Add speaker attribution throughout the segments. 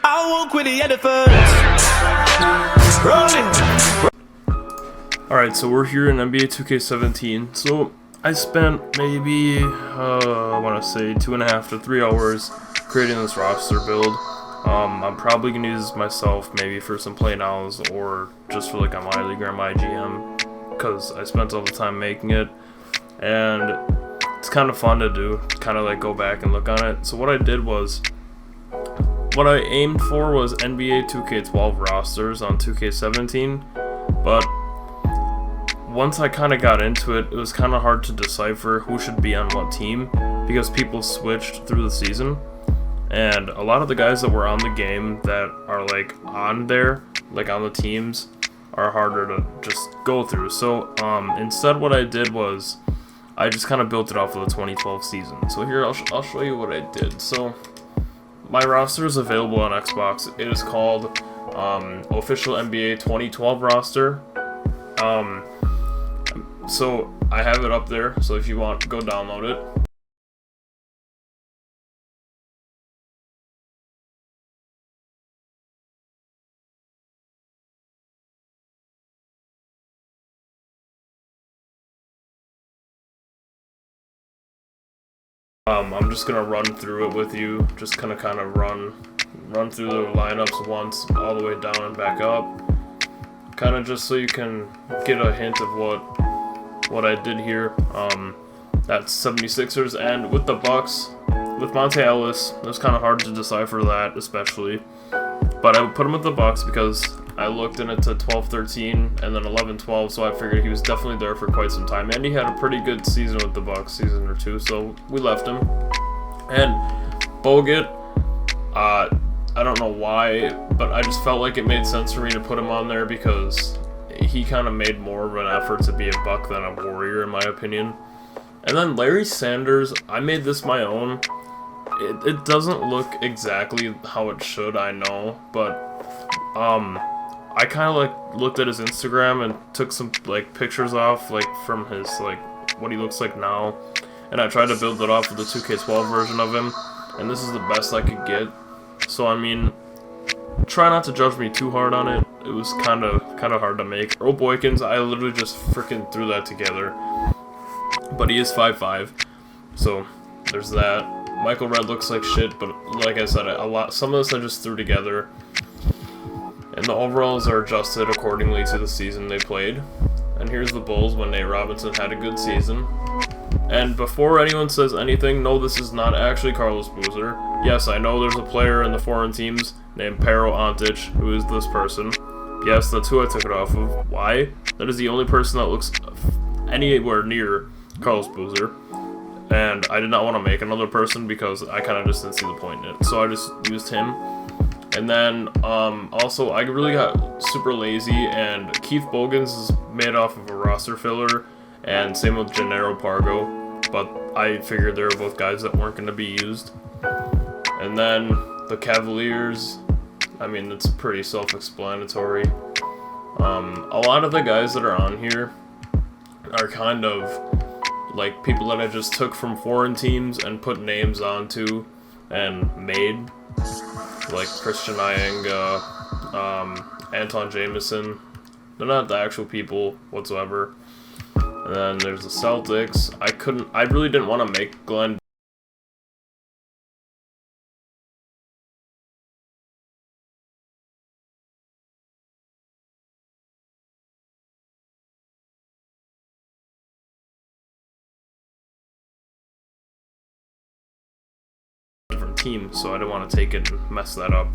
Speaker 1: I walk with the elephants. Rolling.
Speaker 2: Alright, so we're here in NBA 2K17. So I spent maybe, I want to say 2.5 to 3 hours creating this roster build. I'm probably going to use this myself, maybe for some play nows or just for like a my league or my GM, because I spent all the time making it, and it's kind of fun to do, kind of like go back and look on it. So what I did was, what I aimed for was NBA 2K12 rosters on 2K17, but once I kind of got into it, it was kind of hard to decipher who should be on what team, because people switched through the season. And a lot of the guys that were on the game that are like on there, like on the teams, are harder to just go through. So instead what I did was I just kind of built it off of the 2012 season. So here I'll show you what I did. So my roster is available on Xbox. It is called Official NBA 2012 roster. So I have it up there. So if you want, go download it. I'm just gonna run through it with you, just kind of run through the lineups once, all the way down and back up, kind of just so you can get a hint of what I did here. That's 76ers, and with the Bucks, with Monte Ellis, it was kind of hard to decipher that, especially, but I would put him with the Bucks because I looked in it to 12-13 and then 11-12, so I figured he was definitely there for quite some time. And he had a pretty good season with the Bucks, season or two, so we left him. And Bogut, I don't know why, but I just felt like it made sense for me to put him on there because he kind of made more of an effort to be a Buck than a Warrior, in my opinion. And then Larry Sanders, I made this my own. It doesn't look exactly how it should, I know, but I kind of like looked at his Instagram and took some like pictures off like from his like what he looks like now, and I tried to build it off of the 2K12 version of him, and this is the best I could get. So I mean, try not to judge me too hard on it. It was kind of hard to make. Earl Boykins, I literally just freaking threw that together, but he is 5'5", so there's that. Michael Redd looks like shit, but like I said, some of this I just threw together. And the overalls are adjusted accordingly to the season they played. And here's the Bulls when Nate Robinson had a good season. And before anyone says anything, no, this is not actually Carlos Boozer. Yes, I know there's a player in the foreign teams named Pero Antic, who is this person. Yes, that's who I took it off of. Why? That is the only person that looks anywhere near Carlos Boozer. And I did not want to make another person because I kind of just didn't see the point in it. So I just used him. And then, also, I really got super lazy, and Keith Bogans is made off of a roster filler, and same with Gennaro Pargo, but I figured they were both guys that weren't going to be used. And then, the Cavaliers, I mean, it's pretty self-explanatory. A lot of the guys that are on here are kind of like people that I just took from foreign teams and put names onto and made. Like Christian Iyenga, Anton Jameson. They're not the actual people whatsoever. And then there's the Celtics. I really didn't want to make Glenn team, so I didn't want to take it and mess that up.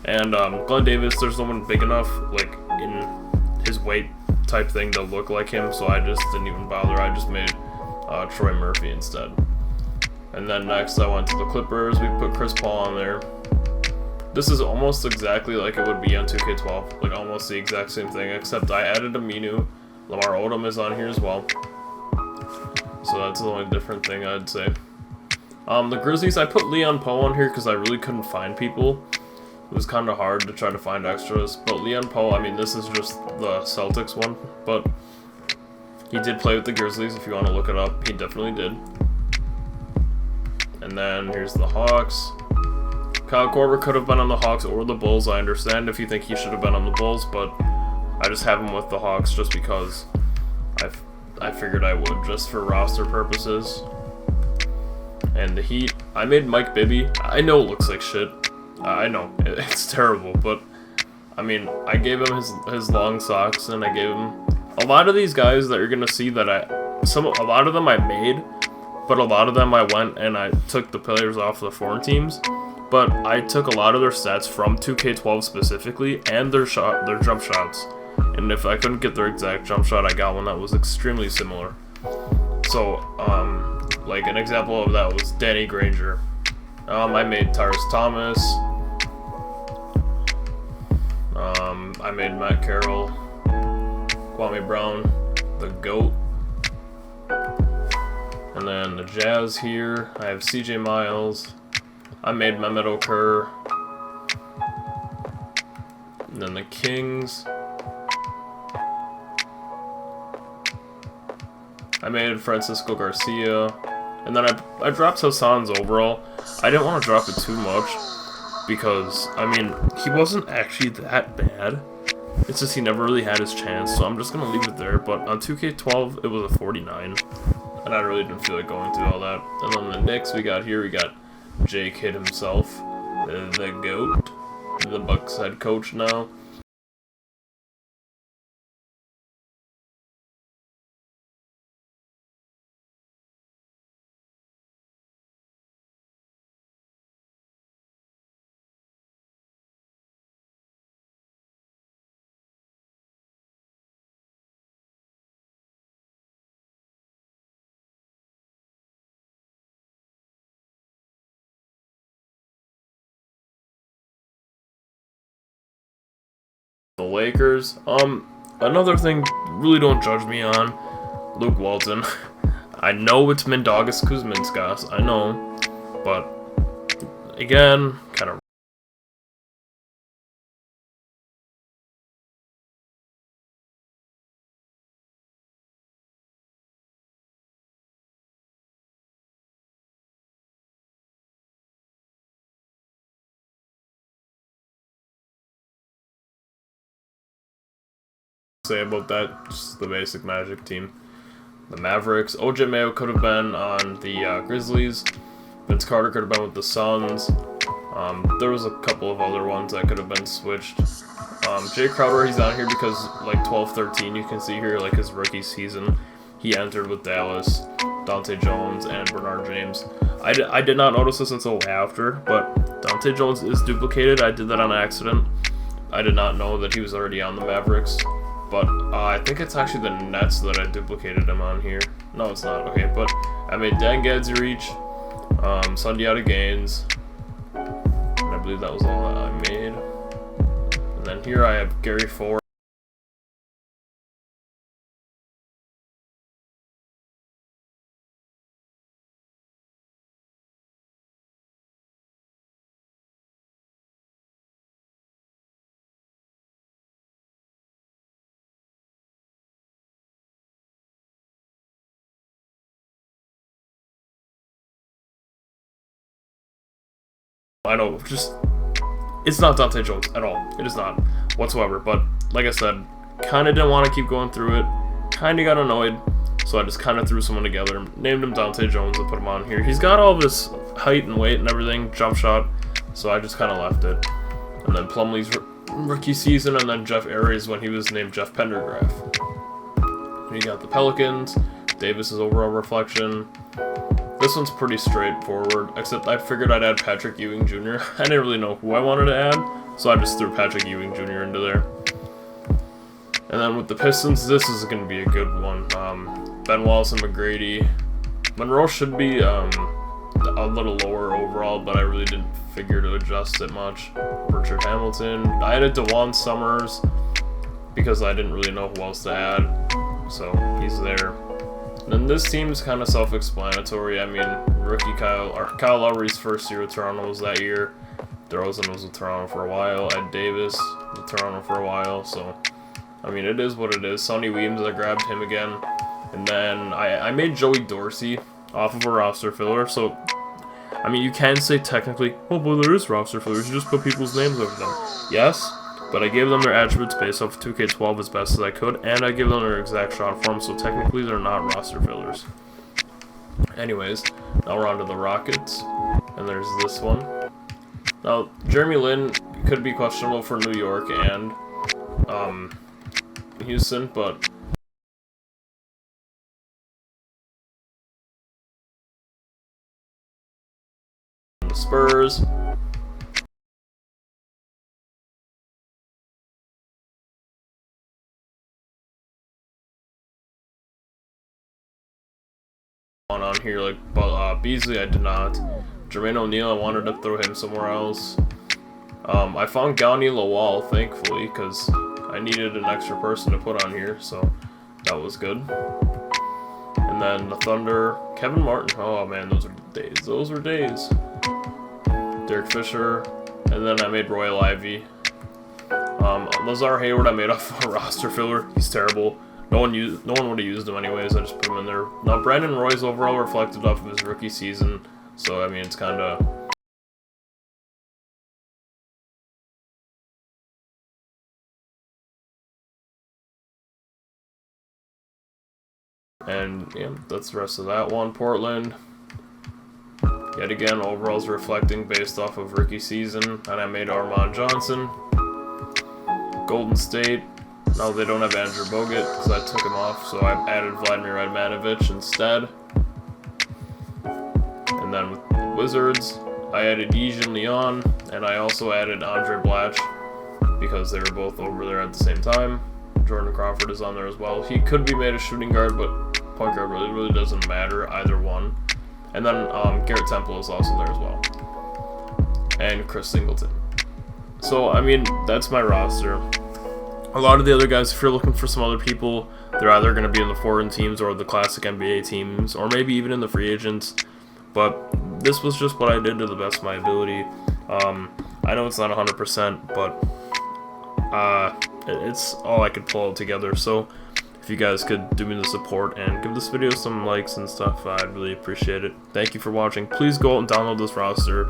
Speaker 2: And Glenn Davis, there's no one big enough like in his weight type thing to look like him, so I just didn't even bother. I just made Troy Murphy instead. And then next I went to the Clippers. We put Chris Paul on there. This is almost exactly like it would be on 2K12, like almost the exact same thing, except I added Aminu. Lamar Odom is on here as well, so that's the only different thing I'd say. The Grizzlies, I put Leon Poe on here because I really couldn't find people. It was kind of hard to try to find extras, but Leon Poe, I mean, this is just the Celtics one, but he did play with the Grizzlies. If you want to look it up, he definitely did. And then here's the Hawks. Kyle Korver could have been on the Hawks or the Bulls. I understand if you think he should have been on the Bulls, but I just have him with the Hawks just because I figured I would, just for roster purposes. And the Heat, I made Mike Bibby. I know it looks like shit. I know, it's terrible, but I mean, I gave him his long socks, and I gave him a lot of these guys that you're gonna see that a lot of them I made, but a lot of them I went and I took the players off the foreign teams. But I took a lot of their stats from 2K12 specifically, and their jump shots. And if I couldn't get their exact jump shot, I got one that was extremely similar. So, like an example of that was Danny Granger. I made Tyrus Thomas. I made Matt Carroll, Kwame Brown, the GOAT. And then the Jazz here, I have CJ Miles. I made Mehmet Okur. And then the Kings, I made Francisco Garcia. And then I dropped Hassan's overall. I didn't want to drop it too much because, I mean, he wasn't actually that bad. It's just he never really had his chance, so I'm just going to leave it there. But on 2K12, it was a 49. And I really didn't feel like going through all that. And then the Knicks we got Jay Kidd himself, the GOAT, the Bucks head coach now. The Lakers, another thing, really don't judge me on Luke Walton. I know it's Mindaugas Kuzminskas, I know, but again, kind of. Say about that, just the basic Magic team. The Mavericks, OJ Mayo could have been on the Grizzlies. Vince Carter could have been with the Suns. There was a couple of other ones that could have been switched. Jay Crowder, he's on here because like 12-13, you can see here like his rookie season, he entered with Dallas, Dante Jones, and Bernard James. I did not notice this until after, but Dante Jones is duplicated. I did that on accident. I did not know that he was already on the Mavericks. But I think it's actually the Nets that I duplicated him on here. No, it's not. Okay, but I made Dan Gadzuric, Sundiata Gaines, and I believe that was all that I made. And then here I have Gary Ford. I know, just, it's not Dante Jones at all. It is not whatsoever. But like I said, kind of didn't want to keep going through it. Kind of got annoyed. So I just kind of threw someone together, named him Dante Jones, and put him on here. He's got all of his height and weight and everything, jump shot. So I just kind of left it. And then Plumlee's rookie season, and then Jeff Aries when he was named Jeff Pendergraph. And you got the Pelicans, Davis's overall reflection. This one's pretty straightforward, except I figured I'd add Patrick Ewing Jr. I didn't really know who I wanted to add, so I just threw Patrick Ewing Jr. into there. And then with the Pistons, this is going to be a good one. Ben Wallace and McGrady. Monroe should be a little lower overall, but I really didn't figure to adjust it much. Richard Hamilton. I added DeJuan Summers because I didn't really know who else to add, so he's there. And then this team is kind of self-explanatory. I mean, rookie Kyle Lowry's first year with Toronto was that year. DeRozan was with Toronto for a while. Ed Davis with Toronto for a while. So, I mean, it is what it is. Sonny Weems, I grabbed him again. And then I made Joey Dorsey off of a roster filler. So, I mean, you can say technically, oh, well, there is roster fillers. You just put people's names over them. Yes, but I gave them their attributes based off 2K12 as best as I could, and I gave them their exact shot form, so technically they're not roster fillers. Anyways, now we're on to the Rockets, and there's this one. Now, Jeremy Lin could be questionable for New York and Houston, but the Spurs. On here, like Beasley, I did not. Jermaine O'Neal, I wanted to throw him somewhere else. I found Gani Lawal, thankfully, because I needed an extra person to put on here, so that was good. And then the Thunder, Kevin Martin. Oh man, those are days. Those were days. Derek Fisher, and then I made Royal Ivy. Lazar Hayward, I made off a roster filler. He's terrible. No one would have used him anyways. I just put him in there. Now Brandon Roy's overall reflected off of his rookie season, so I mean it's kind of. And yeah, that's the rest of that one. Portland, yet again, overalls reflecting based off of rookie season, and I made Armand Johnson. Golden State, now they don't have Andrew Bogut because I took him off, so I added Vladimir Radmanovic instead. And then with the Wizards, I added Yijin Leon, and I also added Andre Blatch because they were both over there at the same time. Jordan Crawford is on there as well. He could be made a shooting guard, but point guard really doesn't matter, either one. And then Garrett Temple is also there as well. And Chris Singleton. So, I mean, that's my roster. A lot of the other guys, if you're looking for some other people, they're either going to be in the foreign teams or the classic NBA teams, or maybe even in the free agents. But this was just what I did to the best of my ability. I know it's not 100%, but it's all I could pull together. So if you guys could do me the support and give this video some likes and stuff, I'd really appreciate it. Thank you for watching. Please go out and download this roster.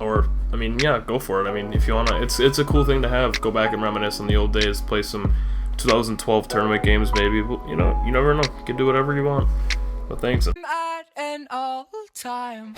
Speaker 2: Or, I mean, yeah, go for it. I mean, if you wanna, it's a cool thing to have. Go back and reminisce on the old days. Play some 2012 tournament games, maybe. But, you know, you never know. You can do whatever you want. But thanks.
Speaker 3: At an all time.